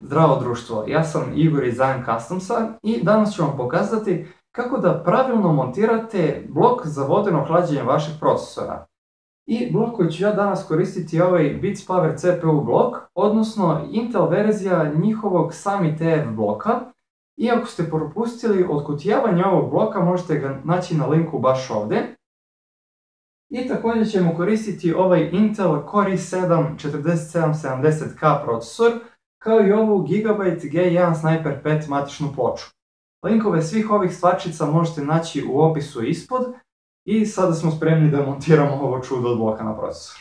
Zdravo društvo, ja sam Igor iz Zion Customsa i danas ću vam pokazati kako da pravilno montirate blok za vodeno hlađenje vašeg procesora. I blok koji ću ja danas koristiti je ovaj BeatsPower CPU blok, odnosno Intel verzija njihovog Sami TF bloka. I ako ste propustili otkutijavanje ovog bloka, možete ga naći na linku baš ovdje. I također ćemo koristiti ovaj Intel Core i7 4770K procesor, kao i ovu Gigabyte G1 Sniper 5 matičnu ploču. Linkove svih ovih stvarčica možete naći u opisu ispod i sada smo spremni da montiramo ovo čudo od bloka na procesor.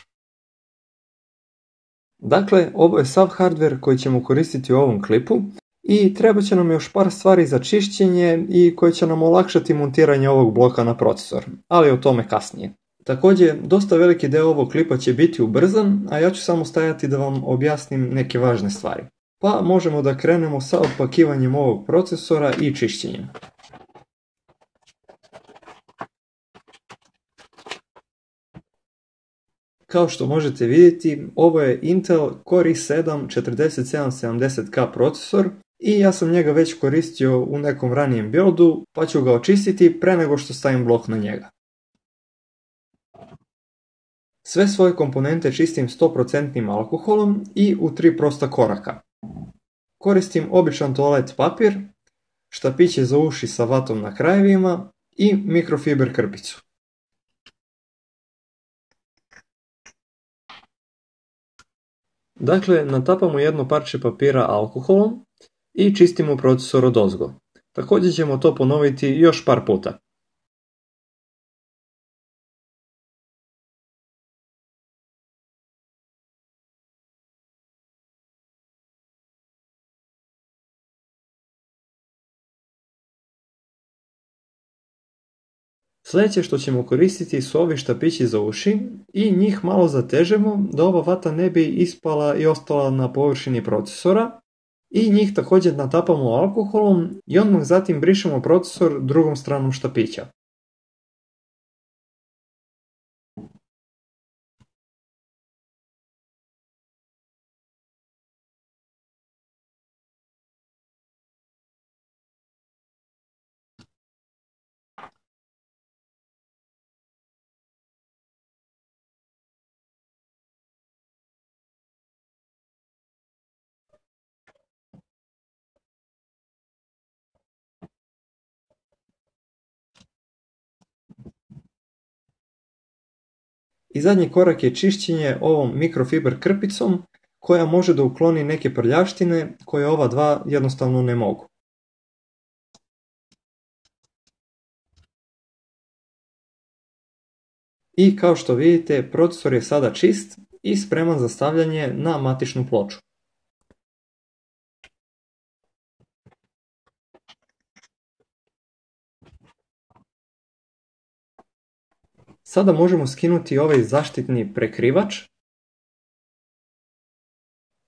Dakle, ovo je sav hardware koji ćemo koristiti u ovom klipu i treba će nam još par stvari za čišćenje i koje će nam olakšati montiranje ovog bloka na procesor, ali o tome kasnije. Također, dosta veliki deo ovog klipa će biti ubrzan, a ja ću samo stajati da vam objasnim neke važne stvari. Pa možemo da krenemo sa opakivanjem ovog procesora i čišćenjem. Kao što možete vidjeti, ovo je Intel Core i7 4770K procesor i ja sam njega već koristio u nekom ranijem buildu, pa ću ga očistiti pre nego što stavim blok na njega. Sve svoje komponente čistim 100% alkoholom i u 3 prosta koraka. Koristim običan toalet papir, štapiće za uši sa vatom na krajevima i mikrofiber krpicu. Dakle, natapamo jedno parče papira alkoholom i čistimo procesor odozgo. Također ćemo to ponoviti još par puta. Sljedeće što ćemo koristiti su ovi štapići za uši i njih malo zatežemo da ova vata ne bi ispala i ostala na površini procesora. I njih također natapamo alkoholom i odmah zatim brišemo procesor drugom stranom štapića. I zadnji korak je čišćenje ovom mikrofiber krpicom koja može da ukloni neke prljavštine koje ova dva jednostavno ne mogu. I kao što vidite, procesor je sada čist i spreman za stavljanje na matičnu ploču. Sada možemo skinuti ovaj zaštitni prekrivač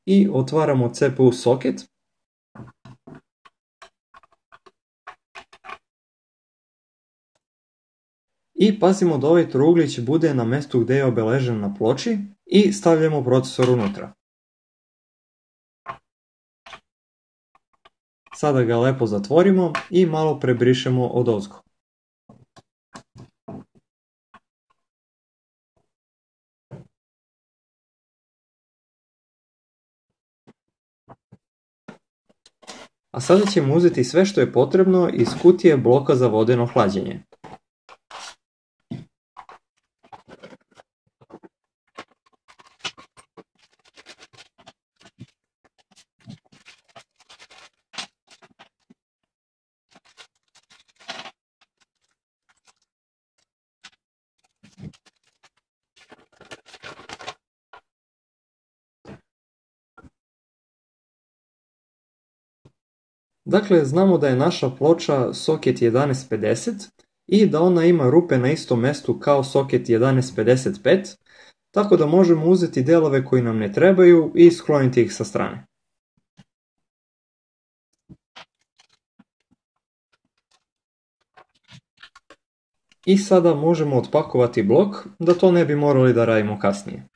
i otvaramo CPU soket. I pazimo da ovaj trouglić bude na mjestu gdje je obeležen na ploči i stavljamo procesor unutra. Sada ga lepo zatvorimo i malo prebrišemo odozgo. A sada ćemo uzeti sve što je potrebno iz kutije bloka za vodeno hlađenje. Dakle, znamo da je naša ploča soket 1150 i da ona ima rupe na istom mjestu kao soket 1155, tako da možemo uzeti delove koji nam ne trebaju i skloniti ih sa strane. I sada možemo otpakovati blok da to ne bi morali da radimo kasnije.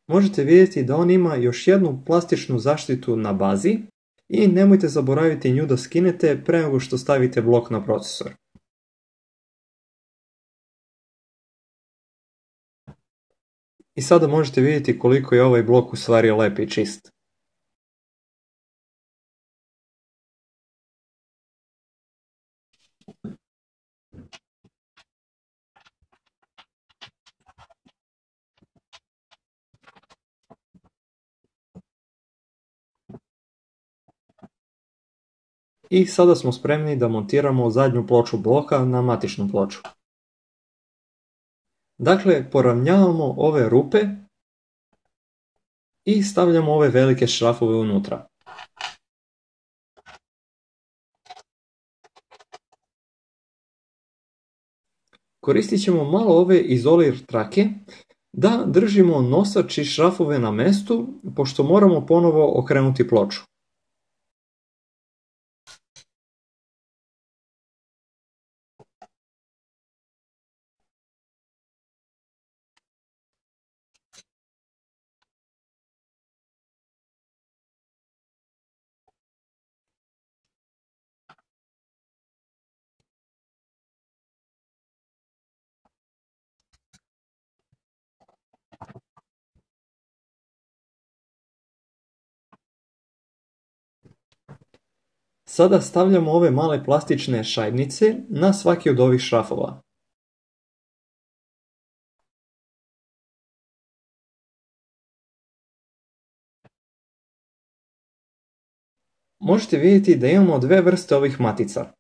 možete vidjeti da on ima još jednu plastičnu zaštitu na bazi i nemojte zaboraviti nju da skinete pre nego što stavite blok na procesor. I sada možete vidjeti koliko je ovaj blok u stvari lep i čist. I sada smo spremni da montiramo zadnju ploču bloka na matičnu ploču. Dakle, poravnjavamo ove rupe i stavljamo ove velike šrafove unutra. Koristit ćemo malo ove izolir trake da držimo nosač i šrafove na mestu, pošto moramo ponovo okrenuti ploču. Sada stavljamo ove male plastične šajbnice na svaki od ovih šrafova. Možete vidjeti da imamo dve vrste ovih matica.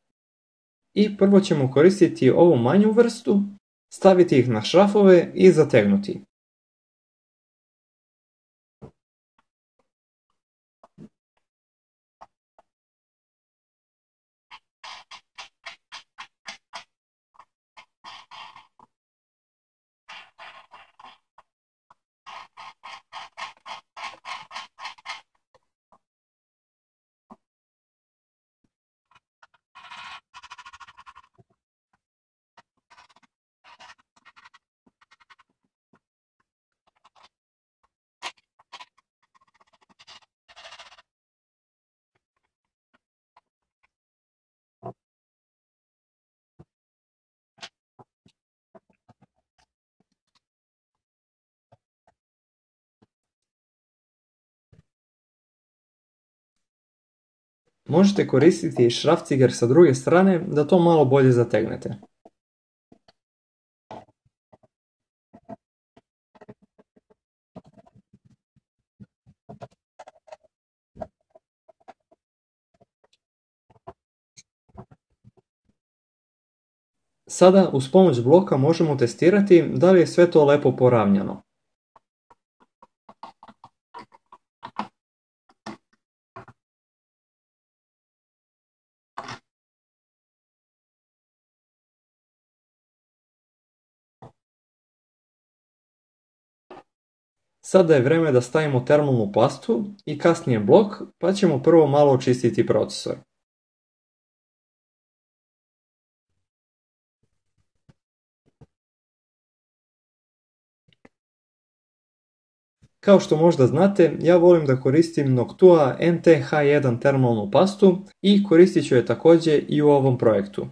I prvo ćemo koristiti ovu manju vrstu, staviti ih na šrafove i zategnuti. Možete koristiti šrafciger sa druge strane da to malo bolje zategnete. Sada uz pomoć bloka možemo testirati da li je sve to lepo poravnjano. Sada je vreme da stavimo termalnu pastu i kasnije blok, pa ćemo prvo malo očistiti procesor. Kao što možda znate, ja volim da koristim Noctua NT-H1 termalnu pastu i koristit ću je također i u ovom projektu.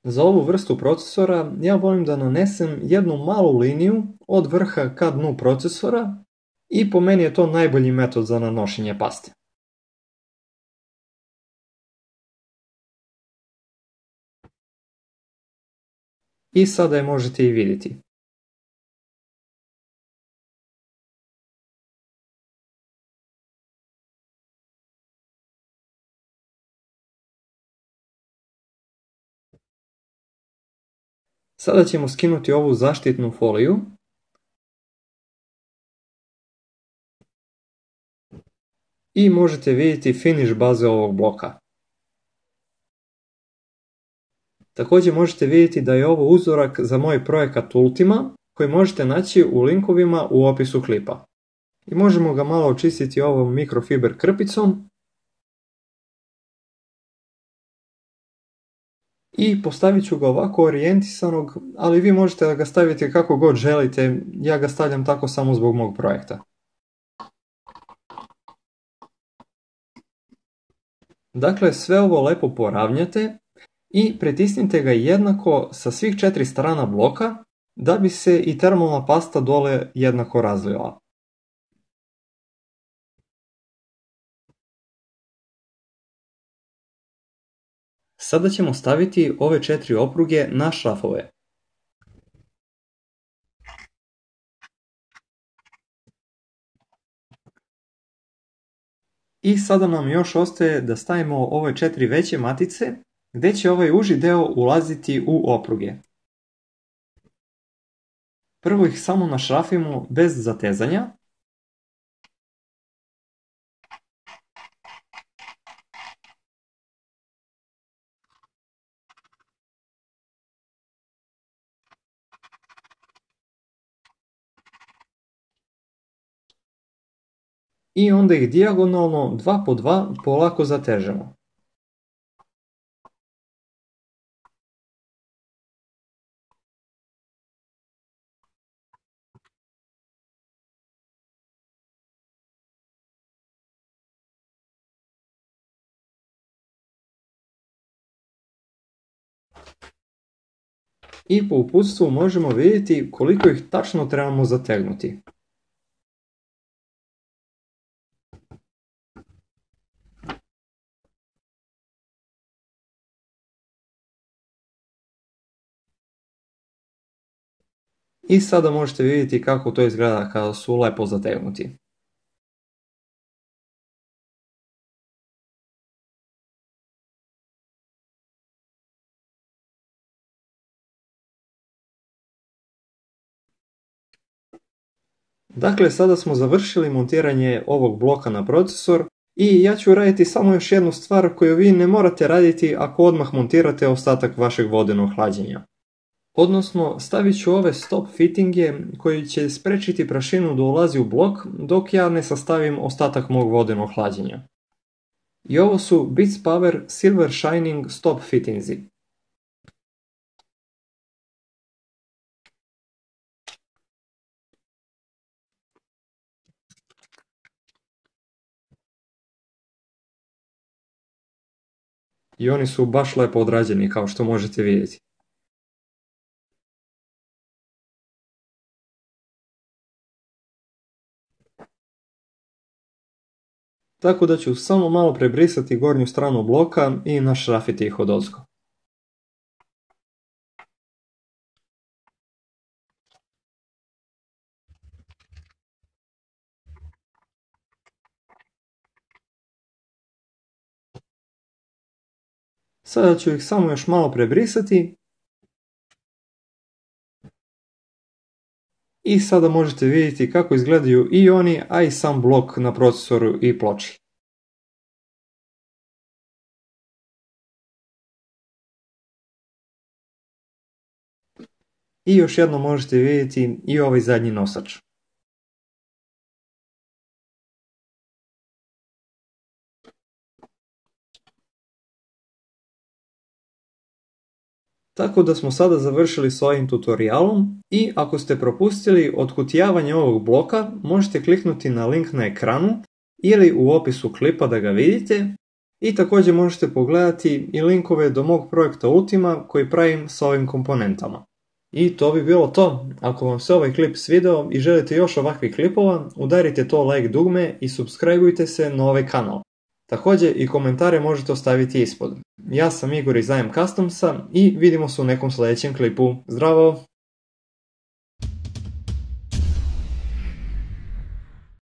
Za ovu vrstu procesora ja volim da nanesem jednu malu liniju od vrha ka dnu procesora i po meni je to najbolji metod za nanošenje paste. I sada je možete i vidjeti. Sada ćemo skinuti ovu zaštitnu foliju. I možete vidjeti finish baze ovog bloka. Također možete vidjeti da je ovo uzorak za moj projekat Ultima koji možete naći u linkovima u opisu klipa. I možemo ga malo očistiti ovom mikrofiber krpicom. I postavit ću ga ovako orijentisanog, ali vi možete da ga stavite kako god želite, ja ga stavljam tako samo zbog mog projekta. Dakle, sve ovo lepo poravnjate i pritisnite ga jednako sa svih 4 strana bloka da bi se i termalna pasta dole jednako razlila. Sada ćemo staviti ove 4 opruge na šrafove. I sada nam još ostaje da stavimo ove 4 veće matice, gdje će ovaj uži deo ulaziti u opruge. Prvo ih samo našrafimo bez zatezanja. I onda ih dijagonalno 2 po 2 polako zatežemo. I po uputstvu možemo vidjeti koliko ih tačno trebamo zategnuti. I sada možete vidjeti kako to izgleda kada su lepo zategnuti. Dakle, sada smo završili montiranje ovog bloka na procesor i ja ću raditi samo još jednu stvar koju vi ne morate raditi ako odmah montirate ostatak vašeg vodenog hlađenja. Odnosno, stavit ću ove stop fittinge koji će sprečiti prašinu da ulazi u blok dok ja ne sastavim ostatak mog vodenog hlađenja. I ovo su Beats Power Silver Shining Stop Fittingsi. I oni su baš lepo odrađeni kao što možete vidjeti. Tako da ću samo malo prebrisati gornju stranu bloka i našrafiti ih odozgo. Sada ću ih samo još malo prebrisati. I sada možete vidjeti kako izgledaju i oni, a i sam blok na procesoru i ploči. I još jednom možete vidjeti i ovaj zadnji nosač. Tako da smo sada završili s ovim tutorijalom i ako ste propustili otkutijavanje ovog bloka, možete kliknuti na link na ekranu ili u opisu klipa da ga vidite i također možete pogledati i linkove do mog projekta Ultima koji pravim s ovim komponentama. I to bi bilo to. Ako vam se ovaj klip svidao i želite još ovakvih klipova, udarite to like dugme i subscribeujte se na ovaj kanal. Također i komentare možete ostaviti ispod. Ja sam Igor iz IM Customsa i vidimo se u nekom sljedećem klipu. Zdravo!